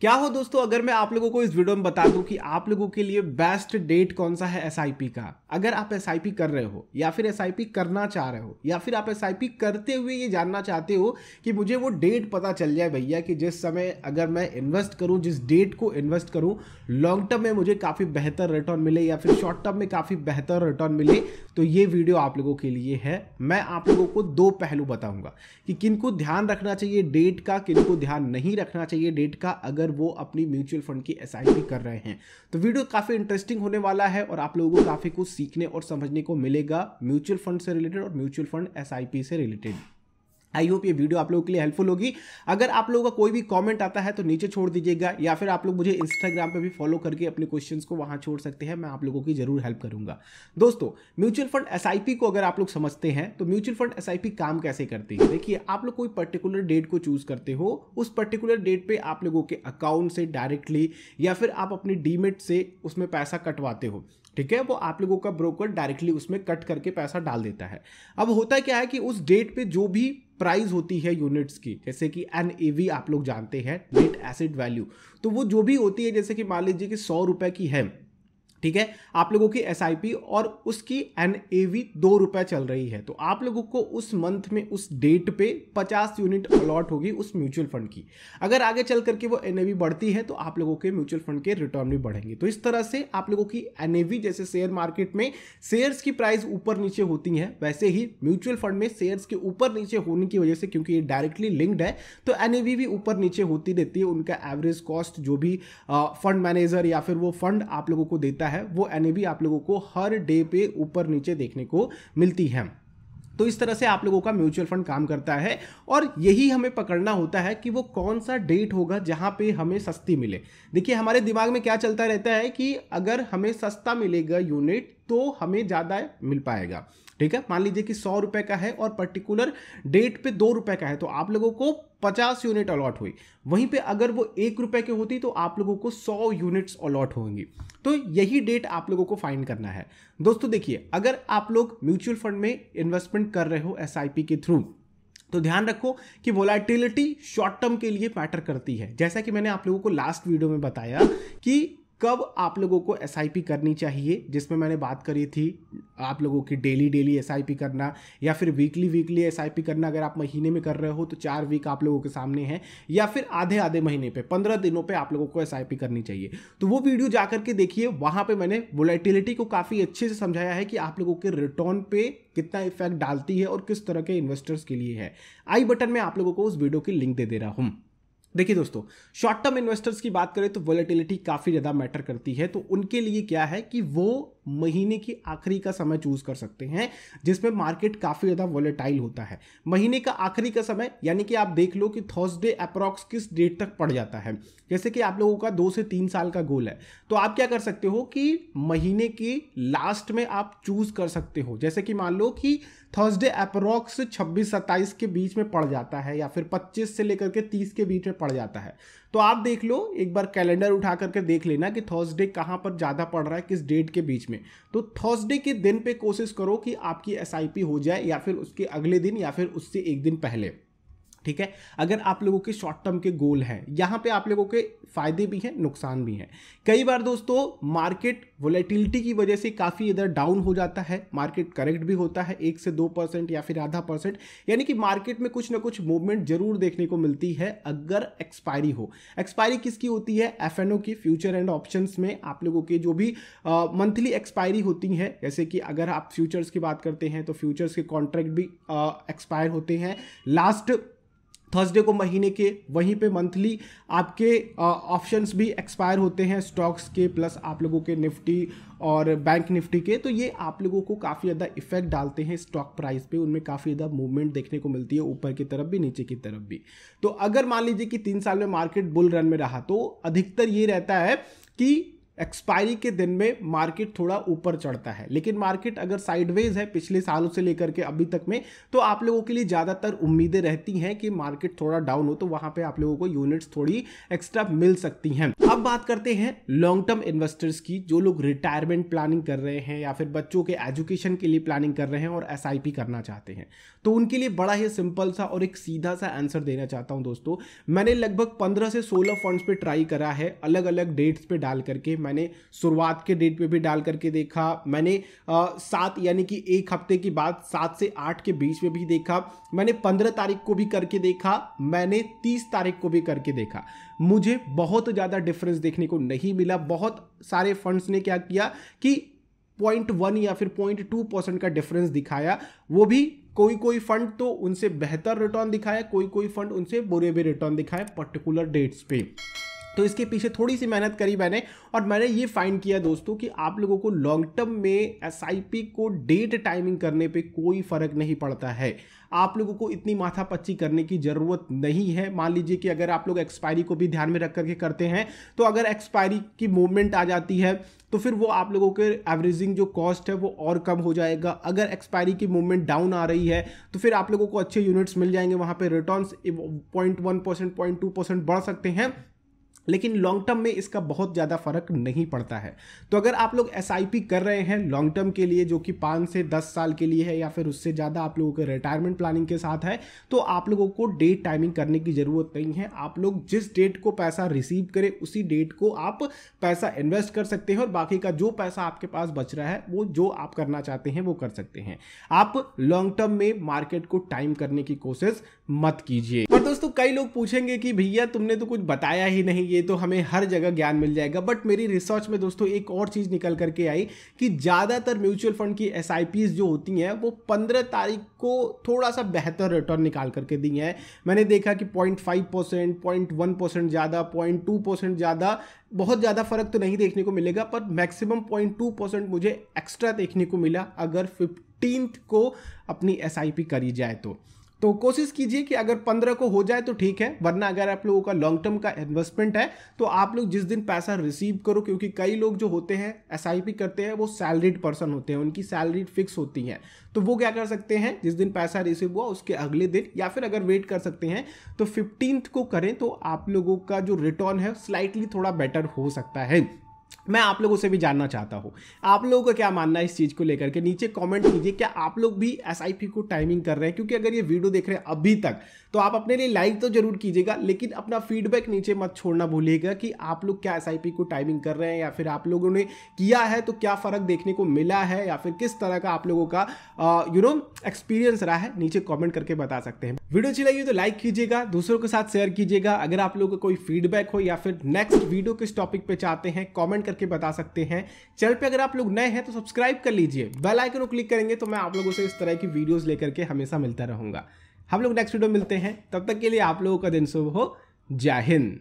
क्या हो दोस्तों, अगर मैं आप लोगों को इस वीडियो में बता दूं कि आप लोगों के लिए बेस्ट डेट कौन सा है एसआईपी का। अगर आप एसआईपी कर रहे हो या फिर एसआईपी करना चाह रहे हो या फिर आप एसआईपी करते हुए ये जानना चाहते हो कि मुझे वो डेट पता चल जाए भैया कि जिस समय अगर मैं इन्वेस्ट करूं, जिस डेट को इन्वेस्ट करूं, लॉन्ग टर्म में मुझे काफ़ी बेहतर रिटर्न मिले या फिर शॉर्ट टर्म में काफ़ी बेहतर रिटर्न मिले, तो ये वीडियो आप लोगों के लिए है। मैं आप लोगों को दो पहलू बताऊंगा कि किनको ध्यान रखना चाहिए डेट का, किनको ध्यान नहीं रखना चाहिए डेट का अगर वो अपनी म्यूचुअल फंड की एसआईपी कर रहे हैं। तो वीडियो काफ़ी इंटरेस्टिंग होने वाला है और आप लोगों को काफ़ी कुछ सीखने और समझने को मिलेगा म्यूचुअल फंड से रिलेटेड और म्यूचुअल फंड एसआईपी से रिलेटेड। आई होप ये वीडियो आप लोगों के लिए हेल्पफुल होगी। अगर आप लोगों का कोई भी कमेंट आता है तो नीचे छोड़ दीजिएगा या फिर आप लोग मुझे इंस्टाग्राम पे भी फॉलो करके अपने क्वेश्चंस को वहां छोड़ सकते हैं। मैं आप लोगों की जरूर हेल्प करूंगा। दोस्तों, म्यूचुअल फंड एसआईपी को अगर आप लोग समझते हैं तो म्यूचुअल फंड एसआईपी काम कैसे करती है। देखिए, आप लोग कोई पर्टिकुलर डेट को चूज करते हो, उस पर्टिकुलर डेट पे आप लोगों के अकाउंट से डायरेक्टली या फिर आप अपनी डीमेट से उसमें पैसा कटवाते हो। ठीक है, वो आप लोगों का ब्रोकर डायरेक्टली उसमें कट करके पैसा डाल देता है। अब होता क्या है कि उस डेट पे जो भी प्राइस होती है यूनिट्स की, जैसे कि एनएवी आप लोग जानते हैं, नेट एसेट वैल्यू, तो वो जो भी होती है, जैसे कि मान लीजिए कि 100 रुपए की है, ठीक है, आप लोगों की एसआईपी और उसकी एनएवी 2 रुपए चल रही है, तो आप लोगों को उस मंथ में उस डेट पे 50 यूनिट अलॉट होगी उस म्यूचुअल फंड की। अगर आगे चल करके वो एनएवी बढ़ती है तो आप लोगों के म्यूचुअल फंड के रिटर्न भी बढ़ेंगे। तो इस तरह से आप लोगों की एनएवी, जैसे शेयर मार्केट में शेयर्स की प्राइस ऊपर नीचे होती है, वैसे ही म्यूचुअल फंड में शेयर्स के ऊपर नीचे होने की वजह से, क्योंकि ये डायरेक्टली लिंक्ड है, तो एनएवी भी ऊपर नीचे होती रहती है। उनका एवरेज कॉस्ट जो भी फंड मैनेजर या फिर वो फंड आप लोगों को देता है, वो एनएवी आप लोगों को हर डे पे ऊपर नीचे देखने को मिलती है। तो इस तरह से आप लोगों का म्यूचुअल फंड काम करता है और यही हमें पकड़ना होता है कि वो कौन सा डेट होगा जहां पे हमें सस्ती मिले। देखिए, हमारे दिमाग में क्या चलता रहता है कि अगर हमें सस्ता मिलेगा यूनिट तो हमें ज़्यादा मिल पाएगा। ठीक है, मान लीजिए कि 100 रुपए का है और पर्टिकुलर डेट पे 2 रुपए का है, तो आप लोगों को 50 यूनिट अलॉट हुई। वहीं पे अगर वो 1 रुपए की होती तो आप लोगों को 100 यूनिट्स अलॉट होंगी। तो यही डेट आप लोगों को फाइंड करना है। दोस्तों देखिए, अगर आप लोग म्यूचुअल फंड में इन्वेस्टमेंट कर रहे हो एसआईपी के थ्रू, तो ध्यान रखो कि वोलेटिलिटी शॉर्ट टर्म के लिए मैटर करती है। जैसा कि मैंने आप लोगों को लास्ट वीडियो में बताया कि कब आप लोगों को एसआईपी करनी चाहिए, जिसमें मैंने बात करी थी आप लोगों की डेली एसआईपी करना या फिर वीकली एसआईपी करना। अगर आप महीने में कर रहे हो तो 4 वीक आप लोगों के सामने है, या फिर आधे महीने पे 15 दिनों पे आप लोगों को एसआईपी करनी चाहिए। तो वो वीडियो जाकर के देखिए, वहां पे मैंने वोलेटिलिटी को काफ़ी अच्छे से समझाया है कि आप लोगों के रिटर्न पे कितना इफेक्ट डालती है और किस तरह के इन्वेस्टर्स के लिए है। आई बटन में आप लोगों को उस वीडियो की लिंक दे दे रहा हूं। देखिए दोस्तों, शॉर्ट टर्म इन्वेस्टर्स की बात करें तो वोलेटिलिटी काफ़ी ज़्यादा मैटर करती है। तो उनके लिए क्या है कि वो महीने की आखिरी का समय चूज कर सकते हैं जिसमें मार्केट काफ़ी ज़्यादा वोलेटाइल होता है। महीने का आखिरी का समय यानी कि आप देख लो कि थर्सडे अप्रॉक्स किस डेट तक पड़ जाता है। जैसे कि आप लोगों का 2 से 3 साल का गोल है, तो आप क्या कर सकते हो कि महीने के लास्ट में आप चूज कर सकते हो। जैसे कि मान लो कि थर्सडे अप्रॉक्स 26-27 के बीच में पड़ जाता है या फिर 25 से लेकर के 30 के बीच में पड़ जाता है, तो आप देख लो, एक बार कैलेंडर उठा करके देख लेना कि थर्सडे कहाँ पर ज़्यादा पड़ रहा है, किस डेट के बीच में। तो थर्सडे के दिन पे कोशिश करो कि आपकी एसआईपी हो जाए, या फिर उसके अगले दिन या फिर उससे एक दिन पहले। ठीक है, अगर आप लोगों के शॉर्ट टर्म के गोल हैं, यहाँ पे आप लोगों के फायदे भी हैं, नुकसान भी हैं। कई बार दोस्तों मार्केट वोलेटिलिटी की वजह से काफ़ी इधर डाउन हो जाता है, मार्केट करेक्ट भी होता है 1 से 2% या फिर आधा % यानी कि मार्केट में कुछ ना कुछ मूवमेंट जरूर देखने को मिलती है अगर एक्सपायरी हो। एक्सपायरी किसकी होती है? एफएनओ की, फ्यूचर एंड ऑप्शंस में आप लोगों के जो भी मंथली एक्सपायरी होती है। जैसे कि अगर आप फ्यूचर्स की बात करते हैं तो फ्यूचर्स के कॉन्ट्रैक्ट भी एक्सपायर होते हैं लास्ट थर्सडे को महीने के, वहीं पे मंथली आपके ऑप्शंस भी एक्सपायर होते हैं स्टॉक्स के, प्लस आप लोगों के निफ्टी और बैंक निफ्टी के। तो ये आप लोगों को काफ़ी ज़्यादा इफेक्ट डालते हैं स्टॉक प्राइस पे, उनमें काफ़ी ज़्यादा मूवमेंट देखने को मिलती है, ऊपर की तरफ भी नीचे की तरफ भी। तो अगर मान लीजिए कि 3 साल में मार्केट बुल रन में रहा तो अधिकतर ये रहता है कि एक्सपायरी के दिन में मार्केट थोड़ा ऊपर चढ़ता है, लेकिन मार्केट अगर साइडवेज है पिछले सालों से लेकर के अभी तक में, तो आप लोगों के लिए ज़्यादातर उम्मीदें रहती हैं कि मार्केट थोड़ा डाउन हो तो वहां पे आप लोगों को यूनिट्स थोड़ी एक्स्ट्रा मिल सकती हैं। अब बात करते हैं लॉन्ग टर्म इन्वेस्टर्स की, जो लोग रिटायरमेंट प्लानिंग कर रहे हैं या फिर बच्चों के एजुकेशन के लिए प्लानिंग कर रहे हैं और एसआईपी करना चाहते हैं। तो उनके लिए बड़ा ही सिंपल सा और एक सीधा सा आंसर देना चाहता हूं दोस्तों। मैंने लगभग 15 से 16 फंड्स पे ट्राई करा है, अलग अलग डेट्स पे डाल करके। मैंने शुरुआत के डेट पे भी डाल करके देखा, मैंने 7 यानी कि एक हफ्ते की बात 7 से 8 के बीच में भी देखा, मैंने 15 तारीख को भी करके देखा, मैंने 30 तारीख को भी करके देखा। मुझे बहुत ज़्यादा डिफरेंस देखने को नहीं मिला। बहुत सारे फंड्स ने क्या किया कि 0.1 या फिर 0.2% का डिफरेंस दिखाया। वो भी कोई फंड तो उनसे बेहतर रिटर्न दिखाया, कोई फंड उनसे बुरे भी रिटर्न दिखाए पर्टिकुलर डेट्स पे। तो इसके पीछे थोड़ी सी मेहनत करी मैंने, और मैंने ये फाइंड किया दोस्तों कि आप लोगों को लॉन्ग टर्म में एसआईपी को डेट टाइमिंग करने पे कोई फर्क नहीं पड़ता है। आप लोगों को इतनी माथापच्ची करने की जरूरत नहीं है। मान लीजिए कि अगर आप लोग एक्सपायरी को भी ध्यान में रख करके करते हैं, तो अगर एक्सपायरी की मूवमेंट आ जाती है तो फिर वो आप लोगों के एवरेजिंग जो कॉस्ट है वो और कम हो जाएगा। अगर एक्सपायरी की मूवमेंट डाउन आ रही है तो फिर आप लोगों को अच्छे यूनिट्स मिल जाएंगे, वहां पे रिटर्न्स 0.1% 0.2% बढ़ सकते हैं, लेकिन लॉन्ग टर्म में इसका बहुत ज़्यादा फर्क नहीं पड़ता है। तो अगर आप लोग एसआईपी कर रहे हैं लॉन्ग टर्म के लिए, जो कि 5 से 10 साल के लिए है या फिर उससे ज़्यादा आप लोगों के रिटायरमेंट प्लानिंग के साथ है, तो आप लोगों को डेट टाइमिंग करने की ज़रूरत नहीं है। आप लोग जिस डेट को पैसा रिसीव करें उसी डेट को आप पैसा इन्वेस्ट कर सकते हैं, और बाकी का जो पैसा आपके पास बच रहा है वो जो आप करना चाहते हैं वो कर सकते हैं। आप लॉन्ग टर्म में मार्केट को टाइम करने की कोशिश मत कीजिए। और दोस्तों कई लोग पूछेंगे कि भैया तुमने तो कुछ बताया ही नहीं, ये तो हमें हर जगह ज्ञान मिल जाएगा। बट मेरी रिसर्च में दोस्तों एक और चीज निकल करके आई कि ज्यादातर म्यूचुअल फंड की एसआईपीज जो होती हैं वो 15 तारीख को थोड़ा सा बेहतर रिटर्न निकाल करके दी है। मैंने देखा कि 0.5%, 0.1% ज्यादा, 0.2% ज्यादा, बहुत ज्यादा फर्क तो नहीं देखने को मिलेगा, पर मैक्सिमम 0.2% मुझे एक्स्ट्रा देखने को मिला अगर 15th को अपनी एसआईपी करी जाए तो कोशिश कीजिए कि अगर 15 को हो जाए तो ठीक है, वरना अगर आप लोगों का लॉन्ग टर्म का इन्वेस्टमेंट है तो आप लोग जिस दिन पैसा रिसीव करो, क्योंकि कई लोग जो होते हैं एसआईपी करते हैं वो सैलरीड पर्सन होते हैं, उनकी सैलरी फिक्स होती है, तो वो क्या कर सकते हैं जिस दिन पैसा रिसीव हुआ उसके अगले दिन, या फिर अगर वेट कर सकते हैं तो 15th को करें, तो आप लोगों का जो रिटर्न है स्लाइटली थोड़ा बेटर हो सकता है। मैं आप लोगों से भी जानना चाहता हूं आप लोगों का क्या मानना है इस चीज को लेकर के, नीचे कमेंट कीजिए। क्या आप लोग भी एसआईपी को टाइमिंग कर रहे हैं? क्योंकि अगर ये वीडियो देख रहे हैं अभी तक तो आप अपने लिए लाइक तो जरूर कीजिएगा, लेकिन अपना फीडबैक नीचे मत छोड़ना भूलिएगा कि आप लोग क्या एसआईपी को टाइमिंग कर रहे हैं, या फिर आप लोगों ने किया है तो क्या फर्क देखने को मिला है, या फिर किस तरह का आप लोगों का एक्सपीरियंस रहा है, नीचे कॉमेंट करके बता सकते हैं। वीडियो अच्छी लगी तो लाइक कीजिएगा, दूसरों के साथ शेयर कीजिएगा। अगर आप लोगों का कोई फीडबैक हो या फिर नेक्स्ट वीडियो किस टॉपिक पे चाहते हैं कमेंट करके बता सकते हैं। चैनल पे अगर आप लोग नए हैं तो सब्सक्राइब कर लीजिए, बेल आइकन को क्लिक करेंगे तो मैं आप लोगों से इस तरह की वीडियोस लेकर के हमेशा मिलता रहूंगा। हम लोग नेक्स्ट वीडियो मिलते हैं, तब तक के लिए आप लोगों का दिन शुभ हो। जय हिंद।